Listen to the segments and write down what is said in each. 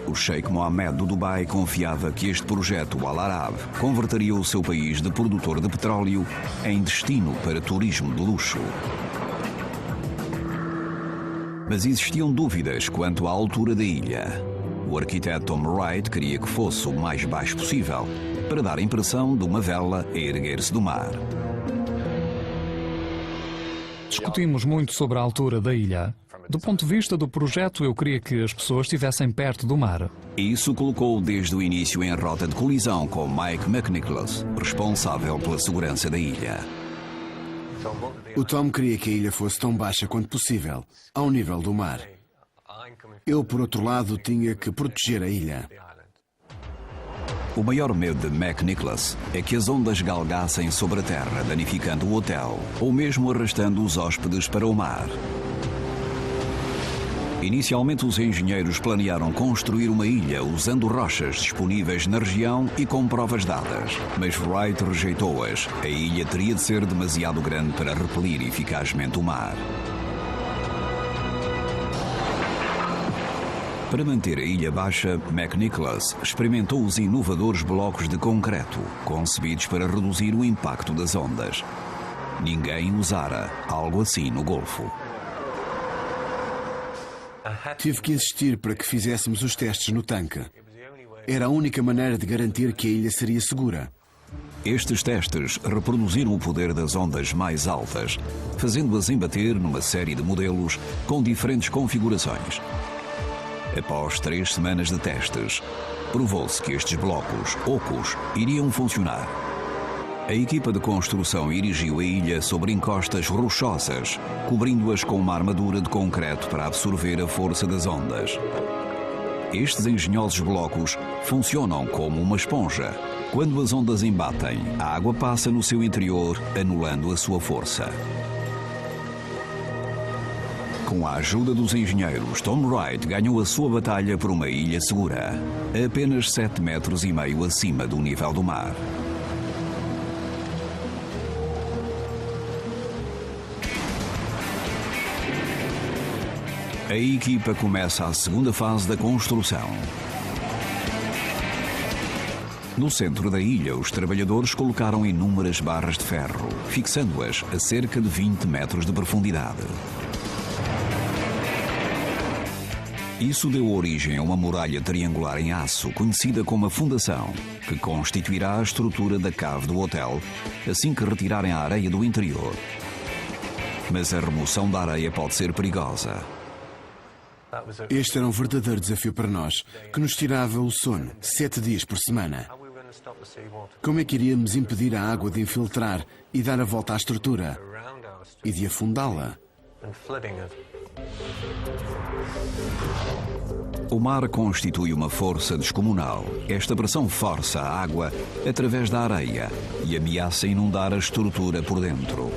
O Sheikh Mohammed do Dubai confiava que este projeto, o Al Arab, converteria o seu país de produtor de petróleo em destino para turismo de luxo. Mas existiam dúvidas quanto à altura da ilha. O arquiteto Tom Wright queria que fosse o mais baixo possível, para dar a impressão de uma vela a erguer-se do mar. Discutimos muito sobre a altura da ilha. Do ponto de vista do projeto, eu queria que as pessoas estivessem perto do mar. Isso colocou-o desde o início em rota de colisão com Mike McNicholas, responsável pela segurança da ilha. O Tom queria que a ilha fosse tão baixa quanto possível, ao nível do mar. Eu, por outro lado, tinha que proteger a ilha. O maior medo de McNicholas é que as ondas galgassem sobre a terra, danificando o hotel, ou mesmo arrastando os hóspedes para o mar. Inicialmente, os engenheiros planearam construir uma ilha usando rochas disponíveis na região e com provas dadas, mas Wright rejeitou-as. A ilha teria de ser demasiado grande para repelir eficazmente o mar. Para manter a ilha baixa, McNicholas experimentou os inovadores blocos de concreto, concebidos para reduzir o impacto das ondas. Ninguém usara algo assim no Golfo. Tive que insistir para que fizéssemos os testes no tanque. Era a única maneira de garantir que a ilha seria segura. Estes testes reproduziram o poder das ondas mais altas, fazendo-as embater numa série de modelos com diferentes configurações. Após 3 semanas de testes, provou-se que estes blocos, ocos, iriam funcionar. A equipa de construção erigiu a ilha sobre encostas rochosas, cobrindo-as com uma armadura de concreto para absorver a força das ondas. Estes engenhosos blocos funcionam como uma esponja. Quando as ondas embatem, a água passa no seu interior, anulando a sua força. Com a ajuda dos engenheiros, Tom Wright ganhou a sua batalha por uma ilha segura, a apenas 7,5 metros acima do nível do mar. A equipa começa a segunda fase da construção. No centro da ilha, os trabalhadores colocaram inúmeras barras de ferro, fixando-as a cerca de 20 metros de profundidade. Isso deu origem a uma muralha triangular em aço, conhecida como a Fundação, que constituirá a estrutura da cave do hotel assim que retirarem a areia do interior. Mas a remoção da areia pode ser perigosa. Este era um verdadeiro desafio para nós, que nos tirava o sono, 7 dias por semana. Como é que iríamos impedir a água de infiltrar e dar a volta à estrutura? E de afundá-la? O mar constitui uma força descomunal. Esta pressão força a água através da areia e ameaça inundar a estrutura por dentro.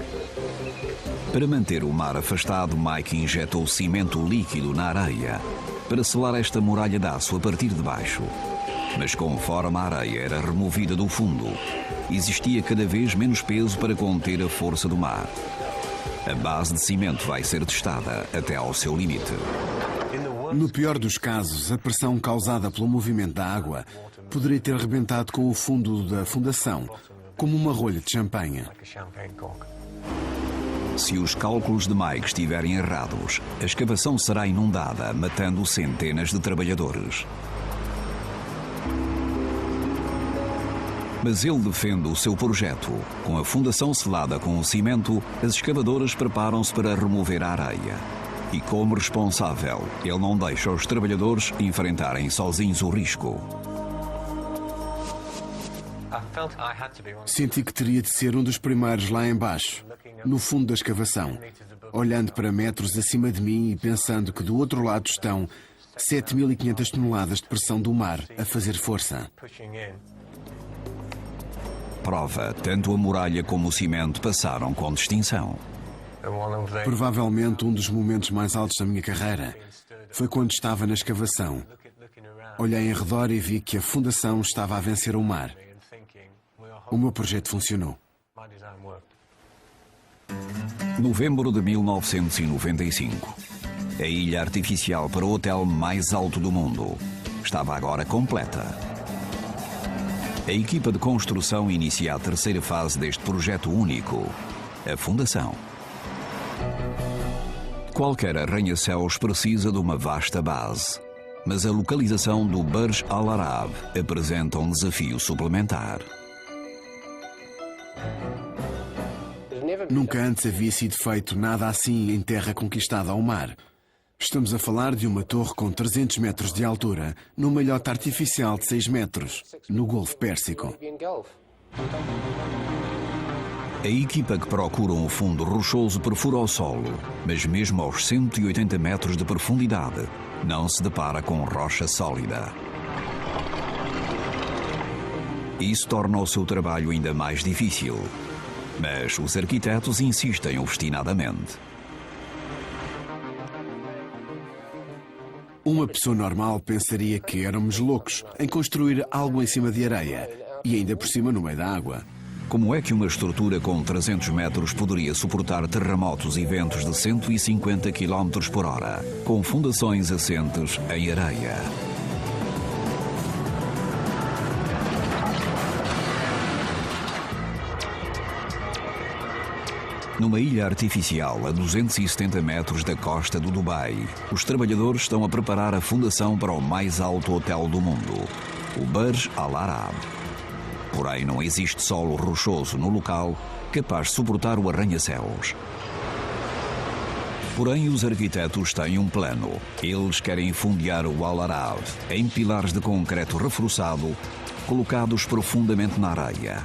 Para manter o mar afastado, Mike injetou cimento líquido na areia para selar esta muralha de aço a partir de baixo. Mas conforme a areia era removida do fundo, existia cada vez menos peso para conter a força do mar. A base de cimento vai ser testada até ao seu limite. No pior dos casos, a pressão causada pelo movimento da água poderia ter rebentado com o fundo da fundação, como uma rolha de champanhe. Se os cálculos de Mike estiverem errados, a escavação será inundada, matando centenas de trabalhadores. Mas ele defende o seu projeto. Com a fundação selada com o cimento, as escavadoras preparam-se para remover a areia. E como responsável, ele não deixa os trabalhadores enfrentarem sozinhos o risco. Senti que teria de ser um dos primeiros lá embaixo, no fundo da escavação, olhando para metros acima de mim e pensando que do outro lado estão 7.500 toneladas de pressão do mar a fazer força. Prova, tanto a muralha como o cimento passaram com distinção. Provavelmente um dos momentos mais altos da minha carreira foi quando estava na escavação. Olhei em redor e vi que a fundação estava a vencer o mar. O meu projeto funcionou. Novembro de 1995. A ilha artificial para o hotel mais alto do mundo. estava agora completa. A equipa de construção inicia a terceira fase deste projeto único, a fundação. Qualquer arranha-céus precisa de uma vasta base, mas a localização do Burj Al Arab apresenta um desafio suplementar. Nunca antes havia sido feito nada assim em terra conquistada ao mar. Estamos a falar de uma torre com 300 metros de altura, numa ilhota artificial de 6 metros, no Golfo Pérsico. A equipa que procura um fundo rochoso perfura o solo, mas mesmo aos 180 metros de profundidade, não se depara com rocha sólida. Isso torna o seu trabalho ainda mais difícil, mas os arquitetos insistem obstinadamente. Uma pessoa normal pensaria que éramos loucos em construir algo em cima de areia, e ainda por cima no meio da água. Como é que uma estrutura com 300 metros poderia suportar terremotos e ventos de 150 km por hora, com fundações assentes em areia? Numa ilha artificial a 270 metros da costa do Dubai, os trabalhadores estão a preparar a fundação para o mais alto hotel do mundo, o Burj Al Arab. Porém, não existe solo rochoso no local capaz de suportar o arranha-céus. Porém, os arquitetos têm um plano. Eles querem fundear o Al Arab em pilares de concreto reforçado, colocados profundamente na areia.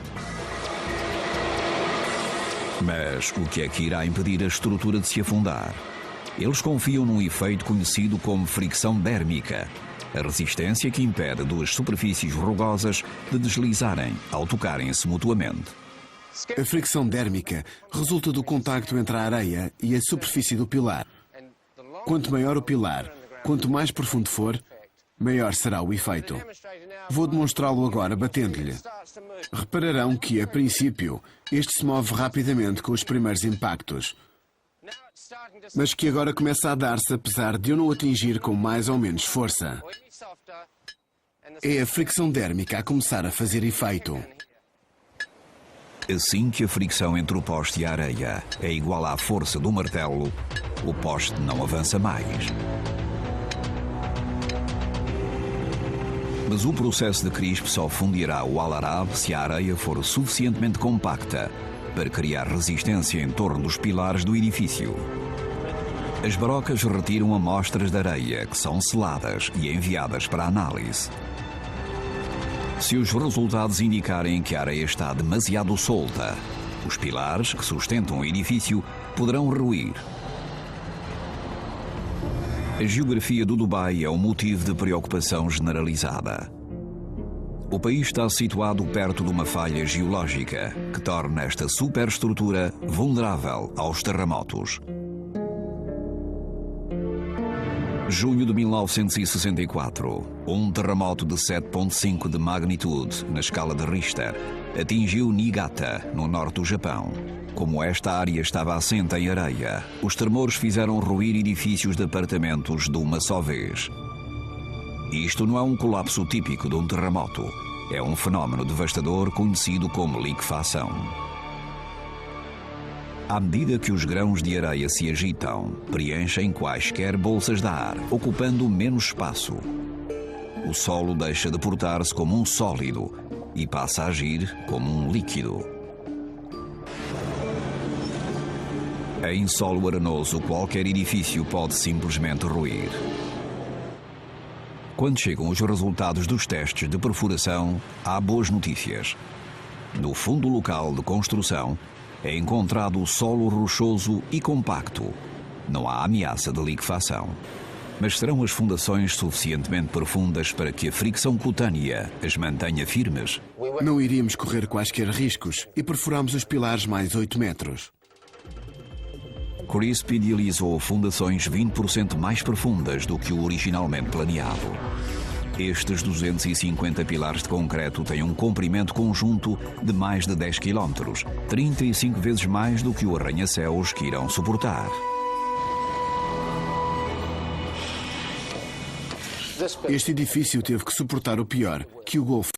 Mas o que é que irá impedir a estrutura de se afundar? Eles confiam num efeito conhecido como fricção dérmica, a resistência que impede duas superfícies rugosas de deslizarem ao tocarem-se mutuamente. A fricção dérmica resulta do contacto entre a areia e a superfície do pilar. Quanto maior o pilar, quanto mais profundo for, maior será o efeito. Vou demonstrá-lo agora batendo-lhe. Repararão que, a princípio, este se move rapidamente com os primeiros impactos, mas que agora começa a dar-se apesar de eu não o atingir com mais ou menos força. É a fricção dérmica a começar a fazer efeito. Assim que a fricção entre o poste e a areia é igual à força do martelo, o poste não avança mais. Mas o processo de crispe só fundirá o Al Arab se a areia for suficientemente compacta para criar resistência em torno dos pilares do edifício. As brocas retiram amostras de areia que são seladas e enviadas para análise. Se os resultados indicarem que a areia está demasiado solta, os pilares que sustentam o edifício poderão ruir. A geografia do Dubai é um motivo de preocupação generalizada. O país está situado perto de uma falha geológica que torna esta superestrutura vulnerável aos terremotos. Junho de 1964, um terremoto de 7,5 de magnitude na escala de Richter atingiu Niigata, no norte do Japão. Como esta área estava assente em areia, os tremores fizeram ruir edifícios de apartamentos de uma só vez. Isto não é um colapso típico de um terremoto. É um fenómeno devastador conhecido como liquefação. À medida que os grãos de areia se agitam, preenchem quaisquer bolsas de ar, ocupando menos espaço. O solo deixa de portar-se como um sólido e passa a agir como um líquido. Em solo arenoso, qualquer edifício pode simplesmente ruir. Quando chegam os resultados dos testes de perfuração, há boas notícias. No fundo local de construção, é encontrado o solo rochoso e compacto. Não há ameaça de liquefação. Mas serão as fundações suficientemente profundas para que a fricção cutânea as mantenha firmes? Não iríamos correr quaisquer riscos e perfuramos os pilares mais 8 metros. Crisp idealizou fundações 20% mais profundas do que o originalmente planeado. Estes 250 pilares de concreto têm um comprimento conjunto de mais de 10 km, 35 vezes mais do que o arranha-céus que irão suportar. Este edifício teve que suportar o pior, que o Golfo